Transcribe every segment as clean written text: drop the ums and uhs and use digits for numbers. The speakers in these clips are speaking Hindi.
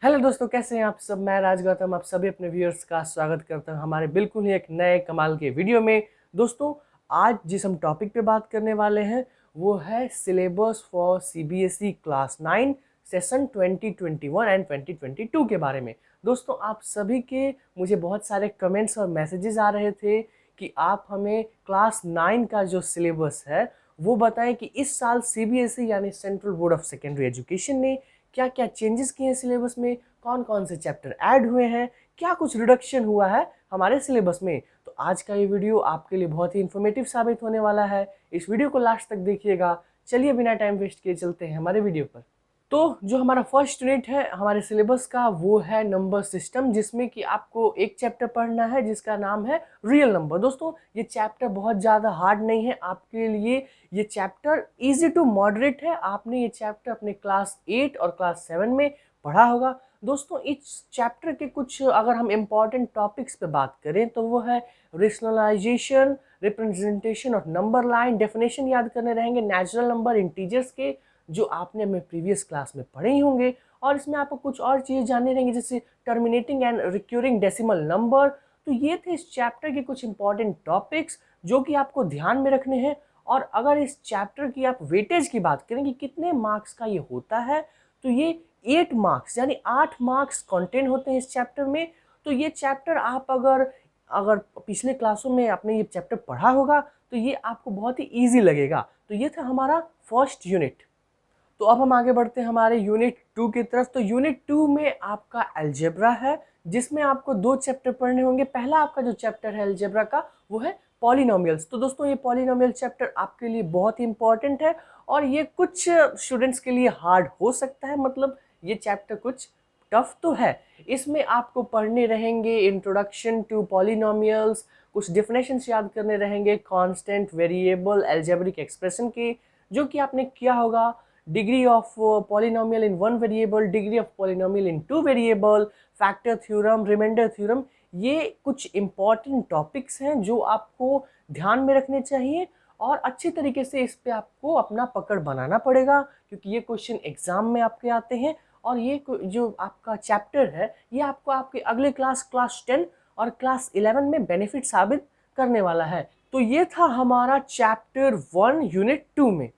हेलो दोस्तों, कैसे हैं आप सब। मैं राज गौतम आप सभी अपने व्यूअर्स का स्वागत करता हूं हमारे बिल्कुल ही एक नए कमाल के वीडियो में। दोस्तों, आज जिस हम टॉपिक पे बात करने वाले हैं वो है syllabus for CBSE class 9 session 2021 and 2022 के बारे में। दोस्तों, आप सभी के मुझे बहुत सारे कमेंट्स और मैसेजेस आ रहे थे कि आप हमें क्लास 9 का जो सिलेबस है वो बताएं कि इस साल सीबीएसई यानी central board of secondary education ने क्या क्या चेंजेस किए हैं सिलेबस में, कौन कौन से चैप्टर ऐड हुए हैं, क्या कुछ रिडक्शन हुआ है हमारे सिलेबस में। तो आज का ये वीडियो आपके लिए बहुत ही इन्फॉर्मेटिव साबित होने वाला है। इस वीडियो को लास्ट तक देखिएगा। चलिए बिना टाइम वेस्ट किए चलते हैं हमारे वीडियो पर। तो जो हमारा फर्स्ट यूनिट है हमारे सिलेबस का वो है नंबर सिस्टम, जिसमें कि आपको एक चैप्टर पढ़ना है जिसका नाम है रियल नंबर। दोस्तों, ये चैप्टर बहुत ज़्यादा हार्ड नहीं है आपके लिए, ये चैप्टर इजी टू मॉडरेट है। आपने ये चैप्टर अपने क्लास 8 और क्लास 7 में पढ़ा होगा। दोस्तों, इस चैप्टर के कुछ अगर हम इम्पॉर्टेंट टॉपिक्स पे बात करें तो वो है rationalisation, representation of number line, definition याद करने रहेंगे नेचुरल नंबर, इंटीजर्स के, जो आपने अपने प्रीवियस क्लास में पढ़े ही होंगे। और इसमें आपको कुछ और चीज़ जानने रहेंगे जैसे terminating and recurring decimal number. तो ये थे इस चैप्टर के कुछ इंपॉर्टेंट टॉपिक्स जो कि आपको ध्यान में रखने हैं। और अगर इस चैप्टर की आप वेटेज की बात करें कि कितने मार्क्स का ये होता है, तो ये 8 मार्क्स यानी 8 मार्क्स कंटेंट होते हैं इस चैप्टर में। तो ये चैप्टर आप अगर अगर पिछले क्लासों में आपने ये चैप्टर पढ़ा होगा तो ये आपको बहुत ही ईजी लगेगा। तो ये था हमारा फर्स्ट यूनिट। तो अब हम आगे बढ़ते हैं हमारे यूनिट 2 की तरफ। तो यूनिट 2 में आपका अलजेब्रा है, जिसमें आपको 2 चैप्टर पढ़ने होंगे। पहला आपका जो चैप्टर है अलजेब्रा का वो है पॉलिनोमियल्स। तो दोस्तों, ये पॉलिनोमियल चैप्टर आपके लिए बहुत ही इंपॉर्टेंट है और ये कुछ स्टूडेंट्स के लिए हार्ड हो सकता है, मतलब ये चैप्टर कुछ टफ तो है। इसमें आपको पढ़ने रहेंगे इंट्रोडक्शन टू पॉलिनोमियल्स, कुछ डिफिनेशंस याद करने रहेंगे कांस्टेंट, वेरिएबल, अलजेब्रिक एक्सप्रेशन के, जो कि आपने किया होगा। Degree of polynomial in 1 variable, degree of polynomial in 2 variable, factor theorem, remainder theorem. ये कुछ इंपॉर्टेंट टॉपिक्स हैं जो आपको ध्यान में रखने चाहिए और अच्छी तरीके से इस पे आपको अपना पकड़ बनाना पड़ेगा, क्योंकि ये क्वेश्चन एग्जाम में आपके आते हैं। और ये जो आपका चैप्टर है ये आपको आपके अगले क्लास 10 और क्लास 11 में बेनिफिट साबित करने वाला है। तो ये था हमारा चैप्टर 1 यूनिट 2 में।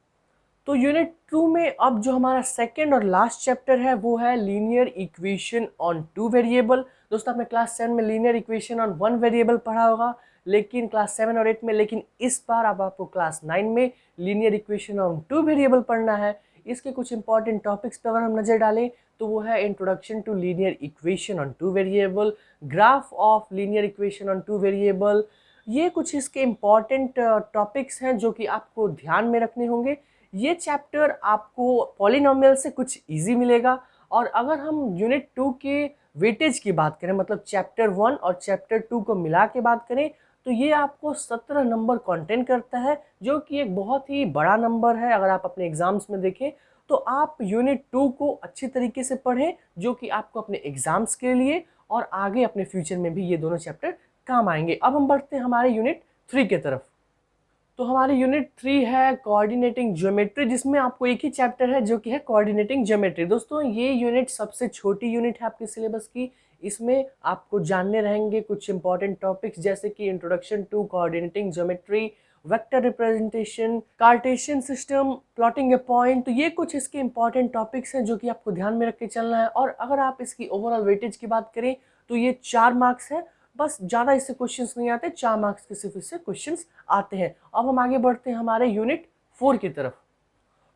तो यूनिट 2 में अब जो हमारा सेकेंड और लास्ट चैप्टर है वो है लीनियर इक्वेशन ऑन 2 वेरिएबल। दोस्तों, आपने क्लास 7 में लीनियर इक्वेशन ऑन 1 वेरिएबल पढ़ा होगा, लेकिन क्लास 7 और 8 में, लेकिन इस बार अब आपको क्लास 9 में लीनियर इक्वेशन ऑन 2 वेरिएबल पढ़ना है। इसके कुछ इंपॉर्टेंट टॉपिक्स पर अगर हम नज़र डालें तो वो है introduction to linear equation on 2 variable, graph of linear equation on 2 variable. ये कुछ इसके इंपॉर्टेंट टॉपिक्स हैं जो कि आपको ध्यान में रखने होंगे। ये चैप्टर आपको पॉलिनोमियल से कुछ इजी मिलेगा। और अगर हम यूनिट 2 के वेटेज की बात करें, मतलब चैप्टर 1 और चैप्टर 2 को मिला के बात करें, तो ये आपको 17 नंबर कंटेंट करता है, जो कि एक बहुत ही बड़ा नंबर है। अगर आप अपने एग्जाम्स में देखें तो आप यूनिट 2 को अच्छी तरीके से पढ़ें, जो कि आपको अपने एग्जाम्स के लिए और आगे अपने फ्यूचर में भी ये दोनों चैप्टर काम आएंगे। अब हम बढ़ते हैं हमारे यूनिट 3 की तरफ। तो हमारी यूनिट 3 है कोऑर्डिनेटिंग ज्योमेट्री, जिसमें आपको एक ही चैप्टर है जो कि है कोऑर्डिनेटिंग ज्योमेट्री। दोस्तों, ये यूनिट सबसे छोटी यूनिट है आपके सिलेबस की। इसमें आपको जानने रहेंगे कुछ इंपॉर्टेंट टॉपिक्स जैसे कि introduction to coordinating geometry, vector representation, cartesian system, plotting a point. तो ये कुछ इसके इंपॉर्टेंट टॉपिक्स हैं जो कि आपको ध्यान में रख के चलना है। और अगर आप इसकी ओवरऑल वेटेज की बात करें तो ये 4 मार्क्स है, बस ज़्यादा इससे क्वेश्चंस नहीं आते, 4 मार्क्स के सिर्फ इससे क्वेश्चंस आते हैं। अब हम आगे बढ़ते हैं हमारे यूनिट 4 की तरफ।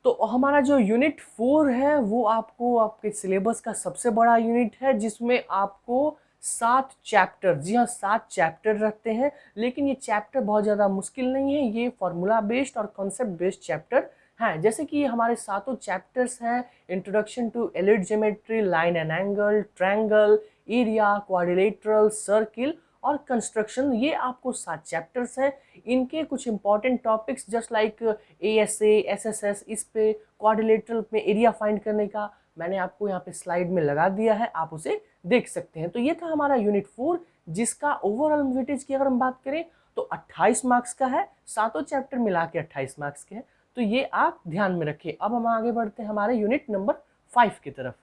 तो हमारा जो यूनिट 4 है वो आपको आपके सिलेबस का सबसे बड़ा यूनिट है, जिसमें आपको 7 चैप्टर, जी हाँ 7 चैप्टर रखते हैं। लेकिन ये चैप्टर बहुत ज़्यादा मुश्किल नहीं है, ये फॉर्मूला बेस्ड और कॉन्सेप्ट बेस्ड चैप्टर हैं। जैसे कि हमारे सातों चैप्टर्स हैं introduction to Euclid's geometry, line and angle, triangle, area, quadrilateral, circle और कंस्ट्रक्शन। ये आपको 7 चैप्टर्स हैं। इनके कुछ important topics just like ASA, SSS, इस पे क्वाड्रिलेटरल में एरिया फाइंड करने का मैंने आपको यहाँ पे स्लाइड में लगा दिया है, आप उसे देख सकते हैं। तो ये था हमारा यूनिट 4, जिसका ओवरऑल वेटेज की अगर हम बात करें तो 28 मार्क्स का है। सातों चैप्टर मिला के 28 मार्क्स के हैं, तो ये आप ध्यान में रखिए। अब हम आगे बढ़ते हैं हमारे यूनिट नंबर 5 की तरफ।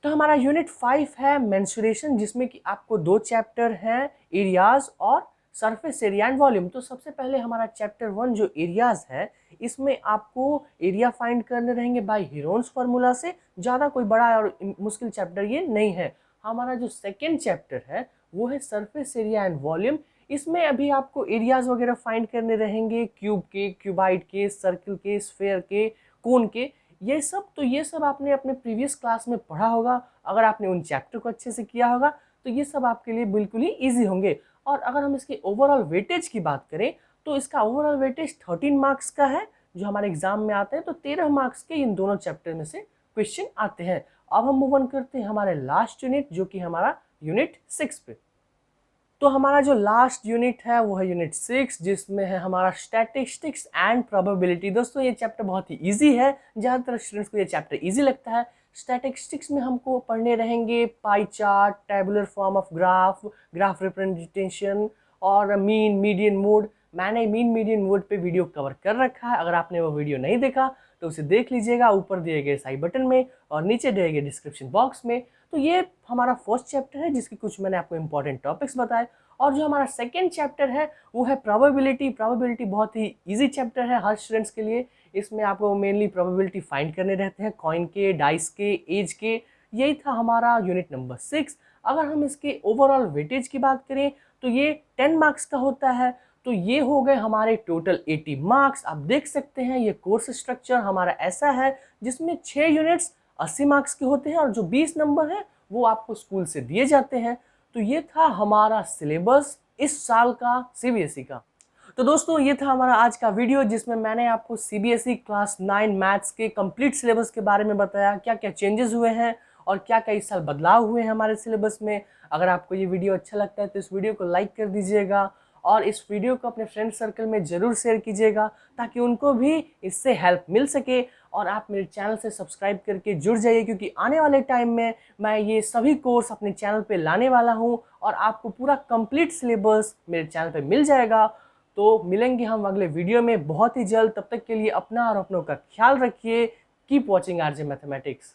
तो हमारा यूनिट 5 है मेंसुरेशन, जिसमें कि आपको 2 चैप्टर हैं, एरियाज और सरफेस एरिया एंड वॉल्यूम। तो सबसे पहले हमारा चैप्टर 1 जो एरियाज है, इसमें आपको एरिया फाइंड करने रहेंगे बाय हीरोन्स फार्मूला से। ज़्यादा कोई बड़ा और मुश्किल चैप्टर ये नहीं है। हमारा जो सेकेंड चैप्टर है वो है सरफेस एरिया एंड वॉल्यूम। इसमें अभी आपको एरियाज वगैरह फाइंड करने रहेंगे, क्यूब के, क्यूबाइड के, सर्कल के, स्फेयर के, कोन के, ये सब आपने अपने प्रीवियस क्लास में पढ़ा होगा। अगर आपने उन चैप्टर को अच्छे से किया होगा तो ये सब आपके लिए बिल्कुल ही ईजी होंगे। और अगर हम इसके ओवरऑल वेटेज की बात करें तो इसका ओवरऑल वेटेज 13 मार्क्स का है जो हमारे एग्जाम में आते हैं। तो 13 मार्क्स के इन दोनों चैप्टर में से क्वेश्चन आते हैं। अब हम मूव ऑन करते हैं हमारे लास्ट यूनिट, जो कि हमारा यूनिट 6 पे। तो हमारा जो लास्ट यूनिट है वो है यूनिट 6, जिसमें है हमारा स्टैटिस्टिक्स एंड प्रोबेबिलिटी। दोस्तों ये चैप्टर बहुत ही इजी है, ज़्यादातर स्टूडेंट्स को ये चैप्टर इजी लगता है। स्टैटिस्टिक्स में हमको पढ़ने रहेंगे pie chart, tabular form of graph, graph representation और मीन, मीडियन, मोड। मैंने मीन, मीडियन, मोड पे वीडियो कवर कर रखा है। अगर आपने वो वीडियो नहीं देखा तो उसे देख लीजिएगा, ऊपर दिए गए आई बटन में और नीचे दिए गए डिस्क्रिप्शन बॉक्स में। तो ये हमारा फर्स्ट चैप्टर है जिसकी कुछ मैंने आपको इंपॉर्टेंट टॉपिक्स बताए। और जो हमारा सेकेंड चैप्टर है वो है प्रोबेबिलिटी। प्रोबेबिलिटी बहुत ही इजी चैप्टर है हर स्टूडेंट्स के लिए। इसमें आपको मेनली प्रोबेबिलिटी फाइंड करने रहते हैं, कॉइन के, डाइस के, एज के। यही था हमारा यूनिट नंबर 6। अगर हम इसके ओवरऑल वेटेज की बात करें तो ये 10 मार्क्स का होता है। तो ये हो गए हमारे टोटल 80 मार्क्स। आप देख सकते हैं ये कोर्स स्ट्रक्चर हमारा ऐसा है जिसमें 6 यूनिट्स 80 मार्क्स के होते हैं और जो 20 नंबर है वो आपको स्कूल से दिए जाते हैं। तो ये था हमारा सिलेबस इस साल का सीबीएसई का। तो दोस्तों ये था हमारा आज का वीडियो जिसमें मैंने आपको सीबीएसई क्लास 9 मैथ्स के कंप्लीट सिलेबस के बारे में बताया, क्या क्या चेंजेस हुए हैं और क्या क्या इस साल बदलाव हुए हैं हमारे सिलेबस में। अगर आपको ये वीडियो अच्छा लगता है तो इस वीडियो को लाइक कर दीजिएगा और इस वीडियो को अपने फ्रेंड सर्कल में ज़रूर शेयर कीजिएगा ताकि उनको भी इससे हेल्प मिल सके। और आप मेरे चैनल से सब्सक्राइब करके जुड़ जाइए, क्योंकि आने वाले टाइम में मैं ये सभी कोर्स अपने चैनल पे लाने वाला हूँ और आपको पूरा कंप्लीट सिलेबस मेरे चैनल पे मिल जाएगा। तो मिलेंगे हम अगले वीडियो में बहुत ही जल्द। तब तक के लिए अपना और अपनों का ख्याल रखिए। Keep watching RJ mathematics.